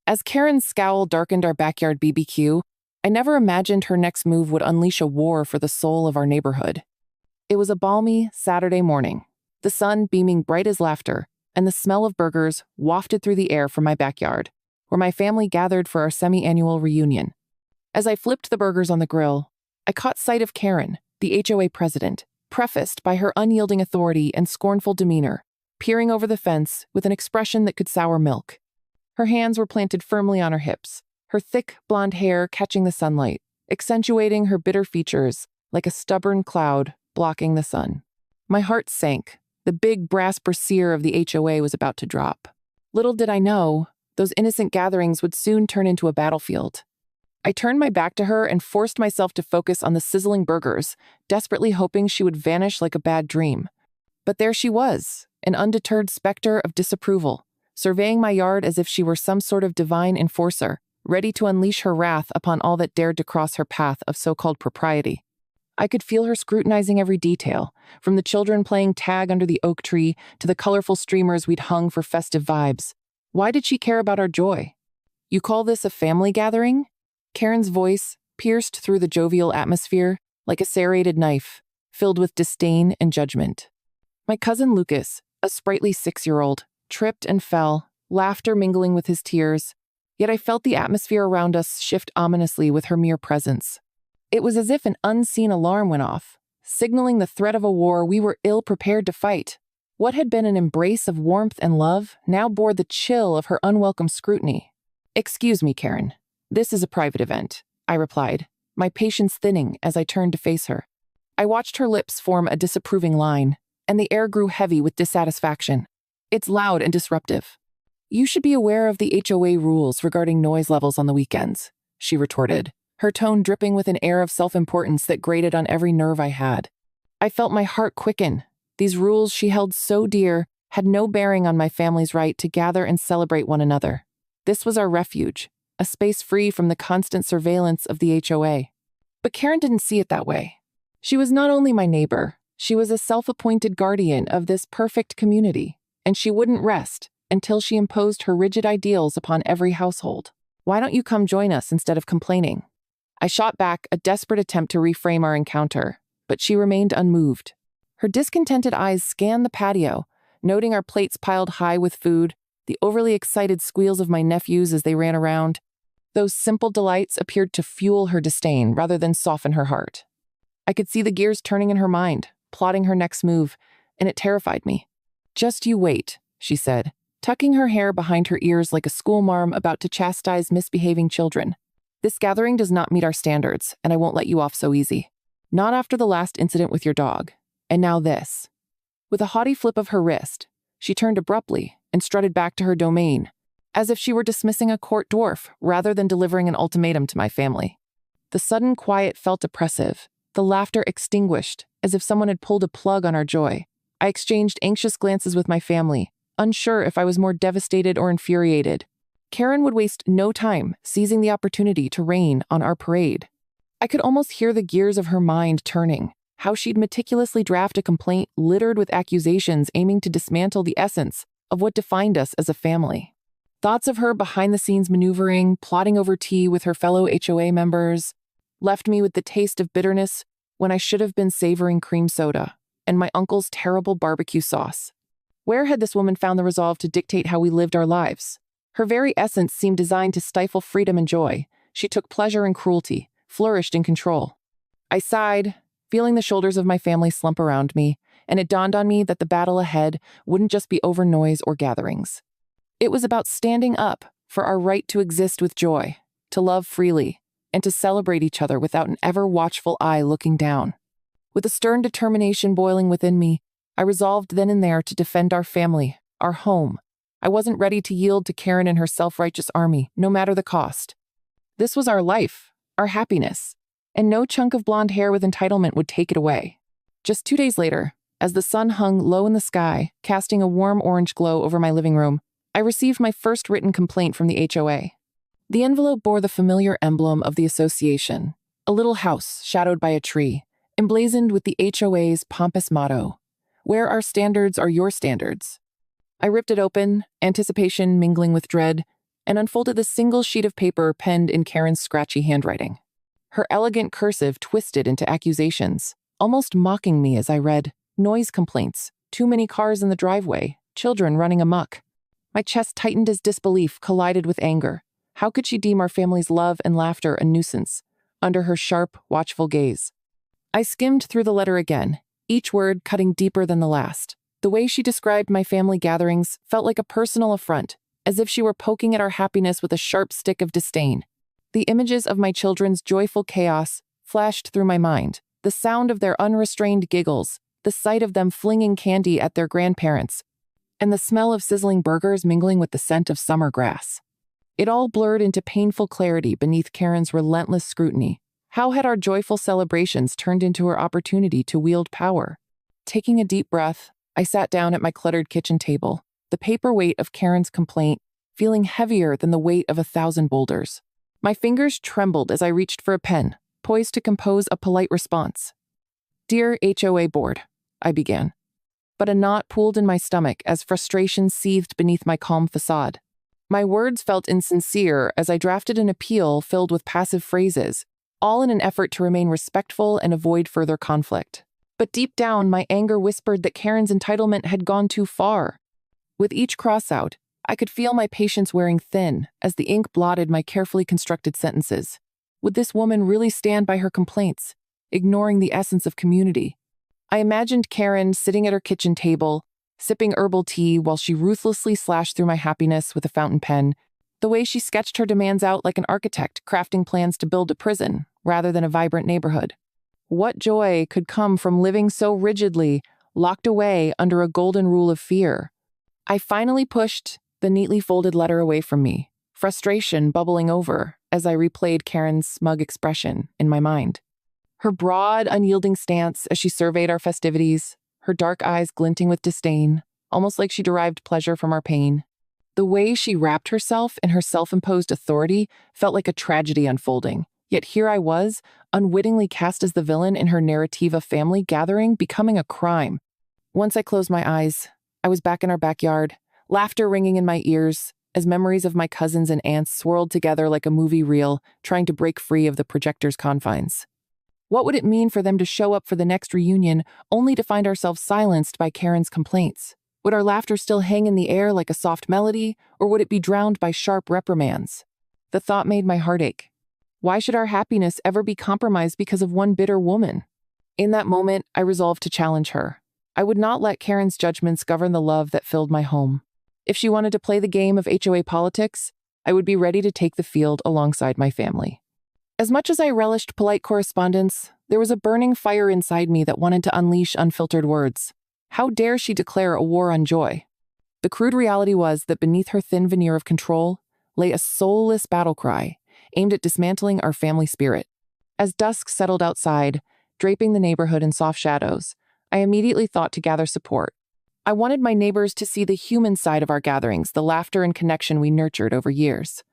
As Karen's scowl darkened our backyard BBQ, I never imagined her next move would unleash a war for the soul of our neighborhood. It was a balmy Saturday morning, the sun beaming bright as laughter, and the smell of burgers wafted through the air from my backyard, where my family gathered for our semi-annual reunion. As I flipped the burgers on the grill, I caught sight of Karen, the HOA president, prefaced by her unyielding authority and scornful demeanor, peering over the fence with an expression that could sour milk. Her hands were planted firmly on her hips, her thick blonde hair catching the sunlight, accentuating her bitter features like a stubborn cloud blocking the sun. My heart sank. The big brass brassiere of the HOA was about to drop. Little did I know, those innocent gatherings would soon turn into a battlefield. I turned my back to her and forced myself to focus on the sizzling burgers, desperately hoping she would vanish like a bad dream. But there she was, an undeterred specter of disapproval, surveying my yard as if she were some sort of divine enforcer, ready to unleash her wrath upon all that dared to cross her path of so-called propriety. I could feel her scrutinizing every detail, from the children playing tag under the oak tree to the colorful streamers we'd hung for festive vibes. Why did she care about our joy? You call this a family gathering? Karen's voice pierced through the jovial atmosphere like a serrated knife, filled with disdain and judgment. My cousin Lucas, a sprightly 6-year-old, tripped and fell, laughter mingling with his tears, yet I felt the atmosphere around us shift ominously with her mere presence. It was as if an unseen alarm went off, signaling the threat of a war we were ill-prepared to fight. What had been an embrace of warmth and love now bore the chill of her unwelcome scrutiny. "Excuse me, Karen. This is a private event," I replied, my patience thinning as I turned to face her. I watched her lips form a disapproving line, and the air grew heavy with dissatisfaction. "It's loud and disruptive. You should be aware of the HOA rules regarding noise levels on the weekends," she retorted, her tone dripping with an air of self-importance that grated on every nerve I had. I felt my heart quicken. These rules she held so dear had no bearing on my family's right to gather and celebrate one another. This was our refuge, a space free from the constant surveillance of the HOA. But Karen didn't see it that way. She was not only my neighbor, she was a self-appointed guardian of this perfect community, and she wouldn't rest until she imposed her rigid ideals upon every household. "Why don't you come join us instead of complaining?" I shot back a desperate attempt to reframe our encounter, but she remained unmoved. Her discontented eyes scanned the patio, noting our plates piled high with food, the overly excited squeals of my nephews as they ran around. Those simple delights appeared to fuel her disdain rather than soften her heart. I could see the gears turning in her mind, plotting her next move, and it terrified me. "Just you wait," she said, tucking her hair behind her ears like a schoolmarm about to chastise misbehaving children. "This gathering does not meet our standards, and I won't let you off so easy. Not after the last incident with your dog. And now this." With a haughty flip of her wrist, she turned abruptly and strutted back to her domain, as if she were dismissing a court dwarf rather than delivering an ultimatum to my family. The sudden quiet felt oppressive, the laughter extinguished, as if someone had pulled a plug on our joy. I exchanged anxious glances with my family, unsure if I was more devastated or infuriated. Karen would waste no time seizing the opportunity to rain on our parade. I could almost hear the gears of her mind turning, how she'd meticulously draft a complaint littered with accusations aiming to dismantle the essence of what defined us as a family. Thoughts of her behind-the-scenes maneuvering, plotting over tea with her fellow HOA members, left me with the taste of bitterness when I should have been savoring cream soda and my uncle's terrible barbecue sauce. Where had this woman found the resolve to dictate how we lived our lives? Her very essence seemed designed to stifle freedom and joy. She took pleasure in cruelty, flourished in control. I sighed, feeling the shoulders of my family slump around me, and it dawned on me that the battle ahead wouldn't just be over noise or gatherings. It was about standing up for our right to exist with joy, to love freely, and to celebrate each other without an ever-watchful eye looking down. With a stern determination boiling within me, I resolved then and there to defend our family, our home. I wasn't ready to yield to Karen and her self-righteous army, no matter the cost. This was our life, our happiness, and no chunk of blonde hair with entitlement would take it away. Just 2 days later, as the sun hung low in the sky, casting a warm orange glow over my living room, I received my first written complaint from the HOA. The envelope bore the familiar emblem of the association, a little house shadowed by a tree, emblazoned with the HOA's pompous motto, "Where our standards are your standards." I ripped it open, anticipation mingling with dread. and unfolded the single sheet of paper penned in Karen's scratchy handwriting. Her elegant cursive twisted into accusations, almost mocking me as I read, "Noise complaints, too many cars in the driveway, children running amok." My chest tightened as disbelief collided with anger. How could she deem our family's love and laughter a nuisance, under her sharp, watchful gaze? I skimmed through the letter again, each word cutting deeper than the last. The way she described my family gatherings felt like a personal affront, as if she were poking at our happiness with a sharp stick of disdain. The images of my children's joyful chaos flashed through my mind, the sound of their unrestrained giggles, the sight of them flinging candy at their grandparents, and the smell of sizzling burgers mingling with the scent of summer grass. It all blurred into painful clarity beneath Karen's relentless scrutiny. How had our joyful celebrations turned into her opportunity to wield power? Taking a deep breath, I sat down at my cluttered kitchen table, the paper weight of Karen's complaint feeling heavier than the weight of 1,000 boulders. My fingers trembled as I reached for a pen, poised to compose a polite response. "Dear HOA Board," I began. But a knot pooled in my stomach as frustration seethed beneath my calm facade. My words felt insincere as I drafted an appeal filled with passive phrases, all in an effort to remain respectful and avoid further conflict. But deep down, my anger whispered that Karen's entitlement had gone too far. With each crossout, I could feel my patience wearing thin as the ink blotted my carefully constructed sentences. Would this woman really stand by her complaints, ignoring the essence of community? I imagined Karen sitting at her kitchen table, sipping herbal tea while she ruthlessly slashed through my happiness with a fountain pen, the way she sketched her demands out like an architect crafting plans to build a prison rather than a vibrant neighborhood. What joy could come from living so rigidly, locked away under a golden rule of fear? I finally pushed the neatly folded letter away from me, frustration bubbling over as I replayed Karen's smug expression in my mind. Her broad, unyielding stance as she surveyed our festivities, her dark eyes glinting with disdain, almost like she derived pleasure from our pain. The way she wrapped herself in her self-imposed authority felt like a tragedy unfolding, yet here I was, unwittingly cast as the villain in her narrative of family gathering becoming a crime. Once I closed my eyes, I was back in our backyard, laughter ringing in my ears, as memories of my cousins and aunts swirled together like a movie reel, trying to break free of the projector's confines. What would it mean for them to show up for the next reunion, only to find ourselves silenced by Karen's complaints? Would our laughter still hang in the air like a soft melody, or would it be drowned by sharp reprimands? The thought made my heart ache. Why should our happiness ever be compromised because of one bitter woman? In that moment, I resolved to challenge her. I would not let Karen's judgments govern the love that filled my home. If she wanted to play the game of HOA politics, I would be ready to take the field alongside my family. As much as I relished polite correspondence, there was a burning fire inside me that wanted to unleash unfiltered words. How dare she declare a war on joy? The crude reality was that beneath her thin veneer of control lay a soulless battle cry aimed at dismantling our family spirit. As dusk settled outside, draping the neighborhood in soft shadows, I immediately thought to gather support. I wanted my neighbors to see the human side of our gatherings, the laughter and connection we nurtured over years.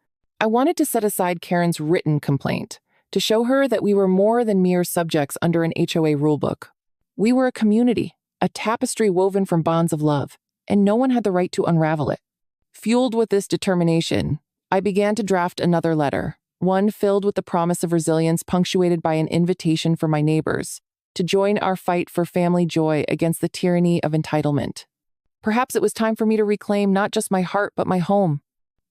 I wanted to set aside Karen's written complaint, to show her that we were more than mere subjects under an HOA rulebook. We were a community, a tapestry woven from bonds of love, and no one had the right to unravel it. Fueled with this determination, I began to draft another letter, one filled with the promise of resilience punctuated by an invitation for my neighbors to join our fight for family joy against the tyranny of entitlement. Perhaps it was time for me to reclaim not just my heart but my home.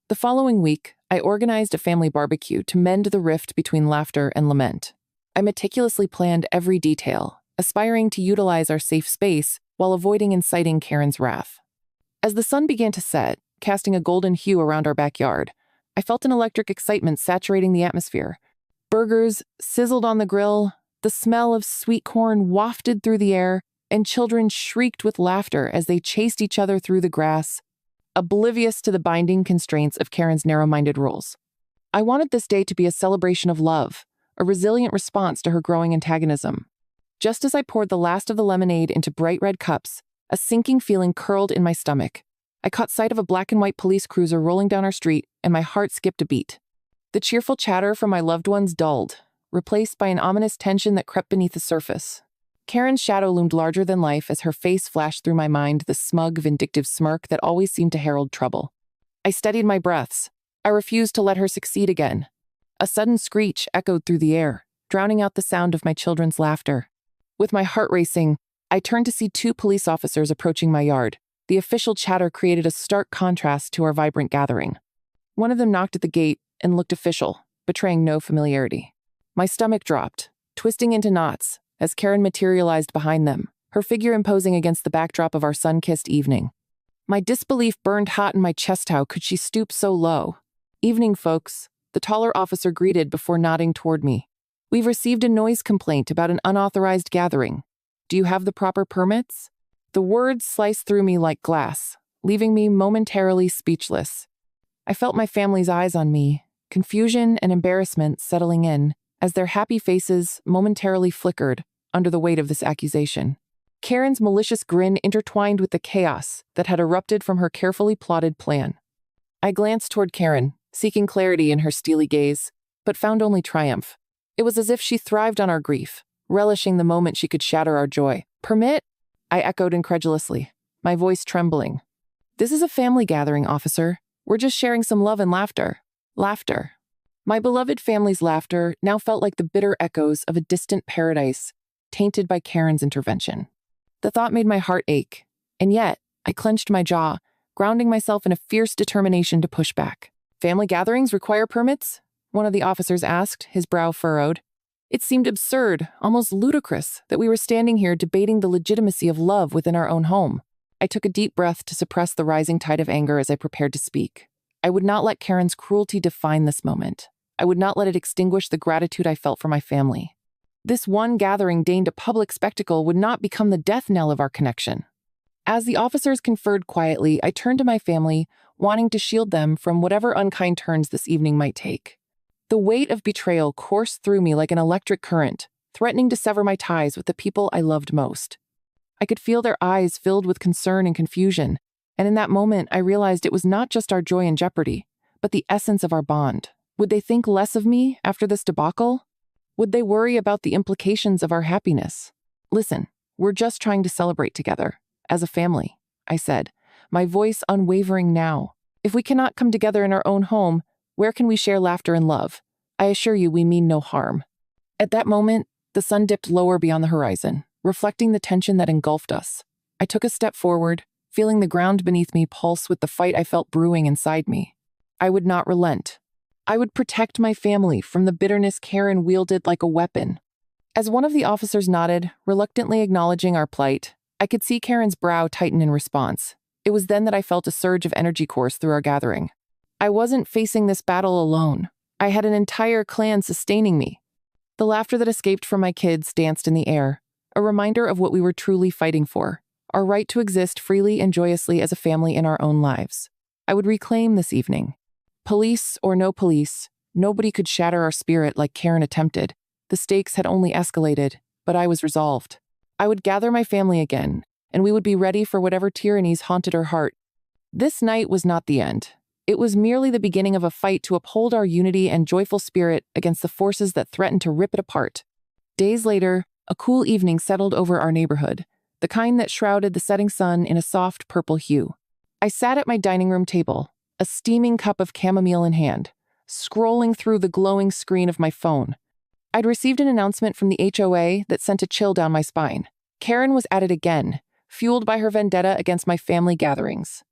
The following week, I organized a family barbecue to mend the rift between laughter and lament. I meticulously planned every detail, aspiring to utilize our safe space while avoiding inciting Karen's wrath. As the sun began to set, casting a golden hue around our backyard, I felt an electric excitement saturating the atmosphere. Burgers sizzled on the grill, the smell of sweet corn wafted through the air, and children shrieked with laughter as they chased each other through the grass, oblivious to the binding constraints of Karen's narrow-minded rules. I wanted this day to be a celebration of love, a resilient response to her growing antagonism. Just as I poured the last of the lemonade into bright red cups, a sinking feeling curled in my stomach. I caught sight of a black and white police cruiser rolling down our street, and my heart skipped a beat. The cheerful chatter from my loved ones dulled, replaced by an ominous tension that crept beneath the surface. Karen's shadow loomed larger than life as her face flashed through my mind, the smug, vindictive smirk that always seemed to herald trouble. I steadied my breaths, I refused to let her succeed again. A sudden screech echoed through the air, drowning out the sound of my children's laughter. With my heart racing, I turned to see 2 police officers approaching my yard. The official chatter created a stark contrast to our vibrant gathering. One of them knocked at the gate and looked official, betraying no familiarity. My stomach dropped, twisting into knots, as Karen materialized behind them, her figure imposing against the backdrop of our sun-kissed evening. My disbelief burned hot in my chest. How could she stoop so low? "Evening, folks," the taller officer greeted before nodding toward me. "We've received a noise complaint about an unauthorized gathering. Do you have the proper permits?" The words sliced through me like glass, leaving me momentarily speechless. I felt my family's eyes on me, confusion and embarrassment settling in, as their happy faces momentarily flickered under the weight of this accusation. Karen's malicious grin intertwined with the chaos that had erupted from her carefully plotted plan. I glanced toward Karen, seeking clarity in her steely gaze, but found only triumph. It was as if she thrived on our grief, relishing the moment she could shatter our joy. "Permit?" I echoed incredulously, my voice trembling. "This is a family gathering, officer. We're just sharing some love and laughter." Laughter. My beloved family's laughter now felt like the bitter echoes of a distant paradise, tainted by Karen's intervention. The thought made my heart ache, and yet I clenched my jaw, grounding myself in a fierce determination to push back. "Family gatherings require permits?" one of the officers asked, his brow furrowed. It seemed absurd, almost ludicrous, that we were standing here debating the legitimacy of love within our own home. I took a deep breath to suppress the rising tide of anger as I prepared to speak. I would not let Karen's cruelty define this moment. I would not let it extinguish the gratitude I felt for my family. This one gathering deemed a public spectacle would not become the death knell of our connection. As the officers conferred quietly, I turned to my family, wanting to shield them from whatever unkind turns this evening might take. The weight of betrayal coursed through me like an electric current, threatening to sever my ties with the people I loved most. I could feel their eyes filled with concern and confusion, and in that moment I realized it was not just our joy in jeopardy, but the essence of our bond. Would they think less of me after this debacle? Would they worry about the implications of our happiness? "Listen, we're just trying to celebrate together, as a family," I said, my voice unwavering now. "If we cannot come together in our own home, where can we share laughter and love? I assure you we mean no harm." At that moment, the sun dipped lower beyond the horizon, reflecting the tension that engulfed us. I took a step forward, feeling the ground beneath me pulse with the fight I felt brewing inside me. I would not relent. I would protect my family from the bitterness Karen wielded like a weapon. As one of the officers nodded, reluctantly acknowledging our plight, I could see Karen's brow tighten in response. It was then that I felt a surge of energy course through our gathering. I wasn't facing this battle alone. I had an entire clan sustaining me. The laughter that escaped from my kids danced in the air, a reminder of what we were truly fighting for, our right to exist freely and joyously as a family in our own lives. I would reclaim this evening. Police or no police, nobody could shatter our spirit like Karen attempted. The stakes had only escalated, but I was resolved. I would gather my family again, and we would be ready for whatever tyrannies haunted her heart. This night was not the end. It was merely the beginning of a fight to uphold our unity and joyful spirit against the forces that threatened to rip it apart. Days later, a cool evening settled over our neighborhood, the kind that shrouded the setting sun in a soft purple hue. I sat at my dining room table, a steaming cup of chamomile in hand, scrolling through the glowing screen of my phone. I'd received an announcement from the HOA that sent a chill down my spine. Karen was at it again, fueled by her vendetta against my family gatherings.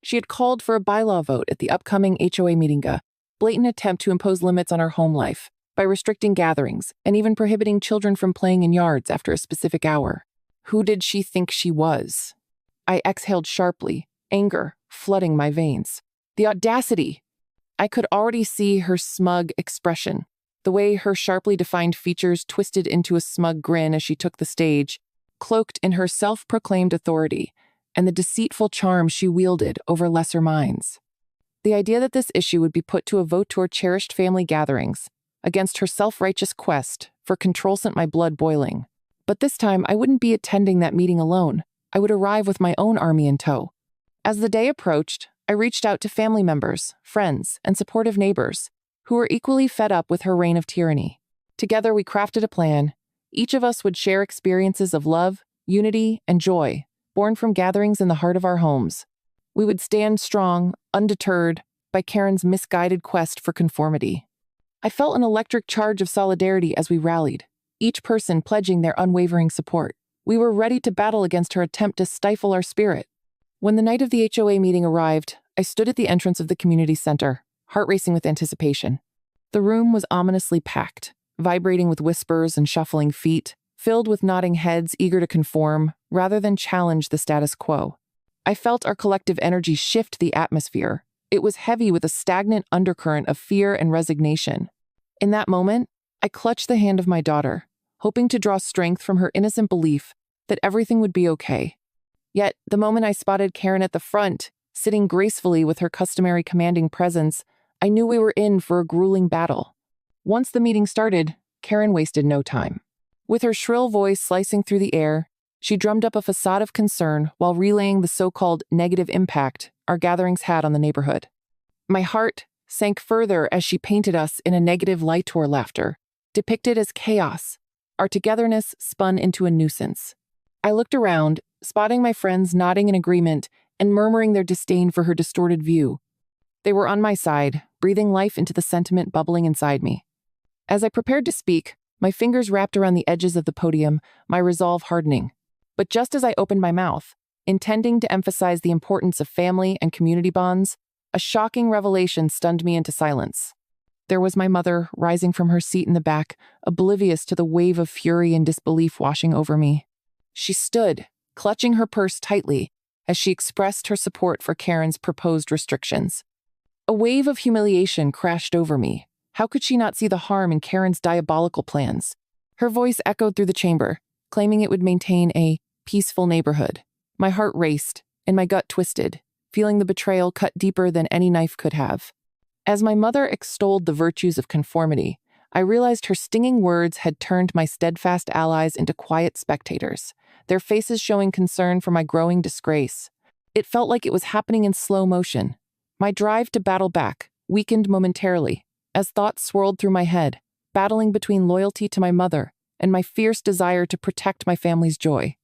She had called for a bylaw vote at the upcoming HOA meeting, a blatant attempt to impose limits on our home life by restricting gatherings and even prohibiting children from playing in yards after a specific hour. Who did she think she was? I exhaled sharply, anger flooding my veins. The audacity! I could already see her smug expression, the way her sharply defined features twisted into a smug grin as she took the stage, cloaked in her self-proclaimed authority and the deceitful charm she wielded over lesser minds. The idea that this issue would be put to a vote to our cherished family gatherings, against her self-righteous quest for control sent my blood boiling. But this time, I wouldn't be attending that meeting alone. I would arrive with my own army in tow. As the day approached, I reached out to family members, friends, and supportive neighbors, who were equally fed up with her reign of tyranny. Together, we crafted a plan. Each of us would share experiences of love, unity, and joy, born from gatherings in the heart of our homes. We would stand strong, undeterred, by Karen's misguided quest for conformity. I felt an electric charge of solidarity as we rallied, each person pledging their unwavering support. We were ready to battle against her attempt to stifle our spirit. When the night of the HOA meeting arrived, I stood at the entrance of the community center, heart racing with anticipation. The room was ominously packed, vibrating with whispers and shuffling feet, filled with nodding heads eager to conform rather than challenge the status quo. I felt our collective energy shift the atmosphere. It was heavy with a stagnant undercurrent of fear and resignation. In that moment, I clutched the hand of my daughter, hoping to draw strength from her innocent belief that everything would be okay. Yet, the moment I spotted Karen at the front, sitting gracefully with her customary commanding presence, I knew we were in for a grueling battle. Once the meeting started, Karen wasted no time. With her shrill voice slicing through the air, she drummed up a facade of concern while relaying the so-called negative impact our gatherings had on the neighborhood. My heart sank further as she painted us in a negative light to our laughter, depicted as chaos. Our togetherness spun into a nuisance. I looked around, spotting my friends nodding in agreement and murmuring their disdain for her distorted view. They were on my side, breathing life into the sentiment bubbling inside me. As I prepared to speak, my fingers wrapped around the edges of the podium, my resolve hardening. But just as I opened my mouth, intending to emphasize the importance of family and community bonds, a shocking revelation stunned me into silence. There was my mother, rising from her seat in the back, oblivious to the wave of fury and disbelief washing over me. She stood, clutching her purse tightly, as she expressed her support for Karen's proposed restrictions. A wave of humiliation crashed over me. How could she not see the harm in Karen's diabolical plans? Her voice echoed through the chamber, claiming it would maintain a peaceful neighborhood. My heart raced, and my gut twisted, feeling the betrayal cut deeper than any knife could have. As my mother extolled the virtues of conformity, I realized her stinging words had turned my steadfast allies into quiet spectators, their faces showing concern for my growing disgrace. It felt like it was happening in slow motion. My drive to battle back weakened momentarily, as thoughts swirled through my head, battling between loyalty to my mother and my fierce desire to protect my family's joy.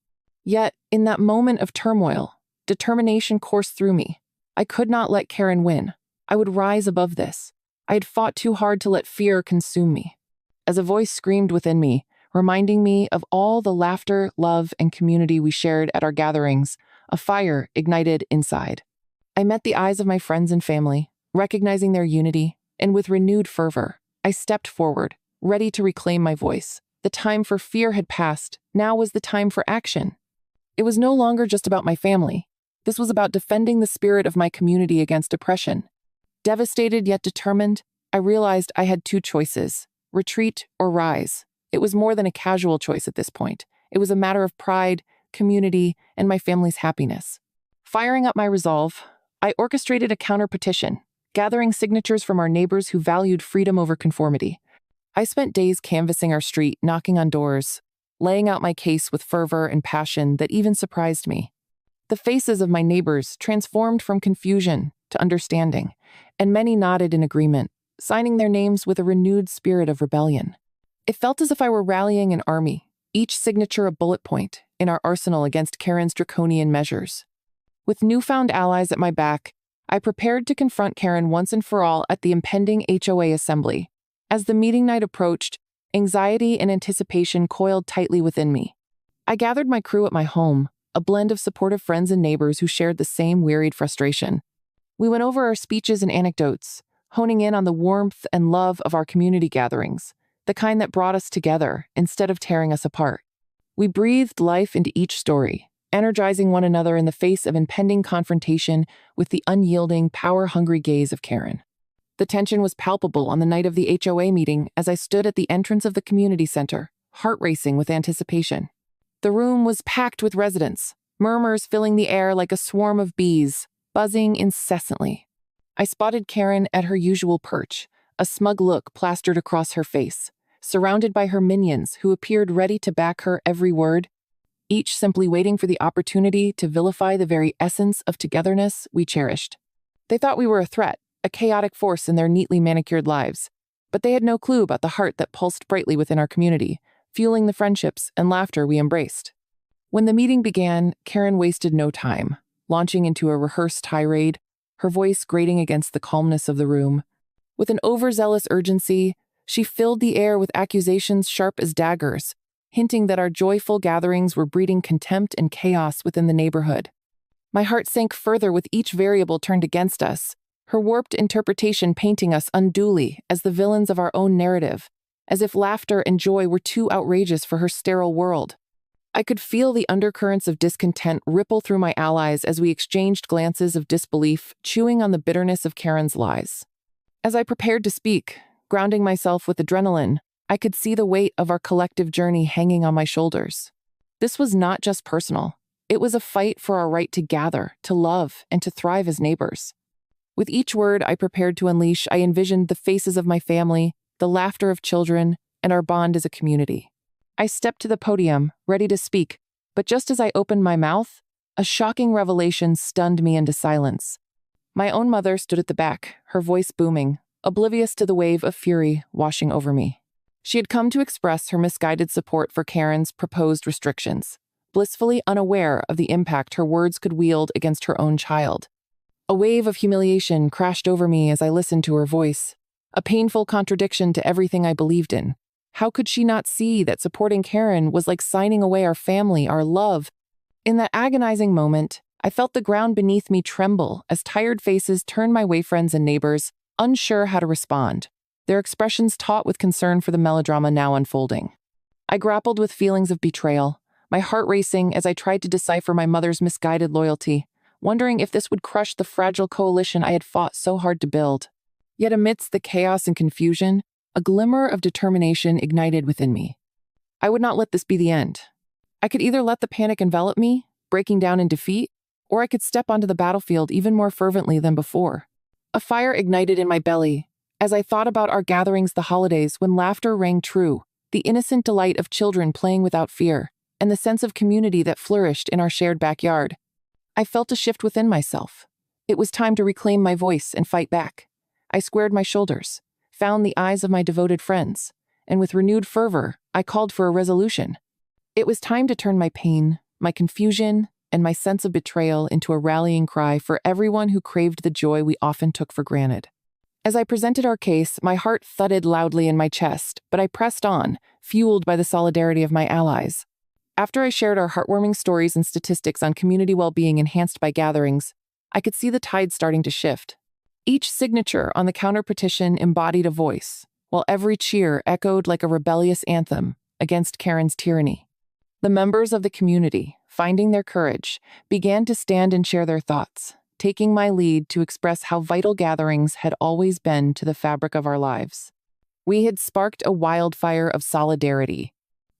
Yet, in that moment of turmoil, determination coursed through me. I could not let Karen win. I would rise above this. I had fought too hard to let fear consume me. As a voice screamed within me, reminding me of all the laughter, love, and community we shared at our gatherings, a fire ignited inside. I met the eyes of my friends and family, recognizing their unity, and with renewed fervor, I stepped forward, ready to reclaim my voice. The time for fear had passed. Now was the time for action. It was no longer just about my family. This was about defending the spirit of my community against oppression. Devastated yet determined, I realized I had two choices: retreat or rise. It was more than a casual choice at this point. It was a matter of pride, community, and my family's happiness. Firing up my resolve, I orchestrated a counter-petition, gathering signatures from our neighbors who valued freedom over conformity. I spent days canvassing our street, knocking on doors, laying out my case with fervor and passion that even surprised me. The faces of my neighbors transformed from confusion to understanding, and many nodded in agreement, signing their names with a renewed spirit of rebellion. It felt as if I were rallying an army, each signature a bullet point in our arsenal against Karen's draconian measures. With newfound allies at my back, I prepared to confront Karen once and for all at the impending HOA assembly. As the meeting night approached, anxiety and anticipation coiled tightly within me. I gathered my crew at my home, a blend of supportive friends and neighbors who shared the same wearied frustration. We went over our speeches and anecdotes, honing in on the warmth and love of our community gatherings, the kind that brought us together instead of tearing us apart. We breathed life into each story, energizing one another in the face of impending confrontation with the unyielding, power-hungry gaze of Karen. The tension was palpable on the night of the HOA meeting as I stood at the entrance of the community center, heart racing with anticipation. The room was packed with residents, murmurs filling the air like a swarm of bees, buzzing incessantly. I spotted Karen at her usual perch, a smug look plastered across her face, surrounded by her minions who appeared ready to back her every word, each simply waiting for the opportunity to vilify the very essence of togetherness we cherished. They thought we were a threat, a chaotic force in their neatly manicured lives, but they had no clue about the heart that pulsed brightly within our community, fueling the friendships and laughter we embraced. When the meeting began, Karen wasted no time, launching into a rehearsed tirade, her voice grating against the calmness of the room. With an overzealous urgency, she filled the air with accusations sharp as daggers, hinting that our joyful gatherings were breeding contempt and chaos within the neighborhood. My heart sank further with each variable turned against us, her warped interpretation painting us unduly as the villains of our own narrative, as if laughter and joy were too outrageous for her sterile world. I could feel the undercurrents of discontent ripple through my allies as we exchanged glances of disbelief, chewing on the bitterness of Karen's lies. As I prepared to speak, grounding myself with adrenaline, I could see the weight of our collective journey hanging on my shoulders. This was not just personal. It was a fight for our right to gather, to love, and to thrive as neighbors. With each word I prepared to unleash, I envisioned the faces of my family, the laughter of children, and our bond as a community. I stepped to the podium, ready to speak, but just as I opened my mouth, a shocking revelation stunned me into silence. My own mother stood at the back, her voice booming, oblivious to the wave of fury washing over me. She had come to express her misguided support for Karen's proposed restrictions, blissfully unaware of the impact her words could wield against her own child. A wave of humiliation crashed over me as I listened to her voice, a painful contradiction to everything I believed in. How could she not see that supporting Karen was like signing away our family, our love? In that agonizing moment, I felt the ground beneath me tremble as tired faces turned my way, friends and neighbors, unsure how to respond, their expressions taut with concern for the melodrama now unfolding. I grappled with feelings of betrayal, my heart racing as I tried to decipher my mother's misguided loyalty, wondering if this would crush the fragile coalition I had fought so hard to build. Yet amidst the chaos and confusion, a glimmer of determination ignited within me. I would not let this be the end. I could either let the panic envelop me, breaking down in defeat, or I could step onto the battlefield even more fervently than before. A fire ignited in my belly as I thought about our gatherings, the holidays when laughter rang true, the innocent delight of children playing without fear, and the sense of community that flourished in our shared backyard. I felt a shift within myself. It was time to reclaim my voice and fight back. I squared my shoulders, found the eyes of my devoted friends, and with renewed fervor, I called for a resolution. It was time to turn my pain, my confusion, and my sense of betrayal into a rallying cry for everyone who craved the joy we often took for granted. As I presented our case, my heart thudded loudly in my chest, but I pressed on, fueled by the solidarity of my allies. After I shared our heartwarming stories and statistics on community well-being enhanced by gatherings, I could see the tide starting to shift. Each signature on the counter petition embodied a voice, while every cheer echoed like a rebellious anthem against Karen's tyranny. The members of the community, finding their courage, began to stand and share their thoughts, taking my lead to express how vital gatherings had always been to the fabric of our lives. We had sparked a wildfire of solidarity.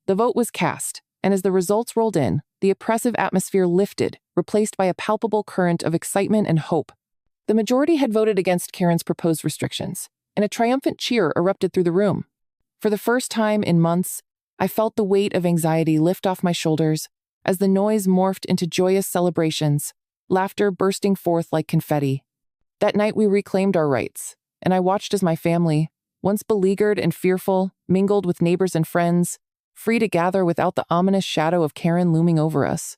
The vote was cast, and as the results rolled in, the oppressive atmosphere lifted, replaced by a palpable current of excitement and hope. The majority had voted against Karen's proposed restrictions, and a triumphant cheer erupted through the room. For the first time in months, I felt the weight of anxiety lift off my shoulders as the noise morphed into joyous celebrations, laughter bursting forth like confetti. That night we reclaimed our rights, and I watched as my family, once beleaguered and fearful, mingled with neighbors and friends, free to gather without the ominous shadow of Karen looming over us.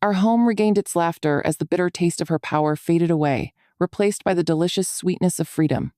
Our home regained its laughter as the bitter taste of her power faded away, replaced by the delicious sweetness of freedom.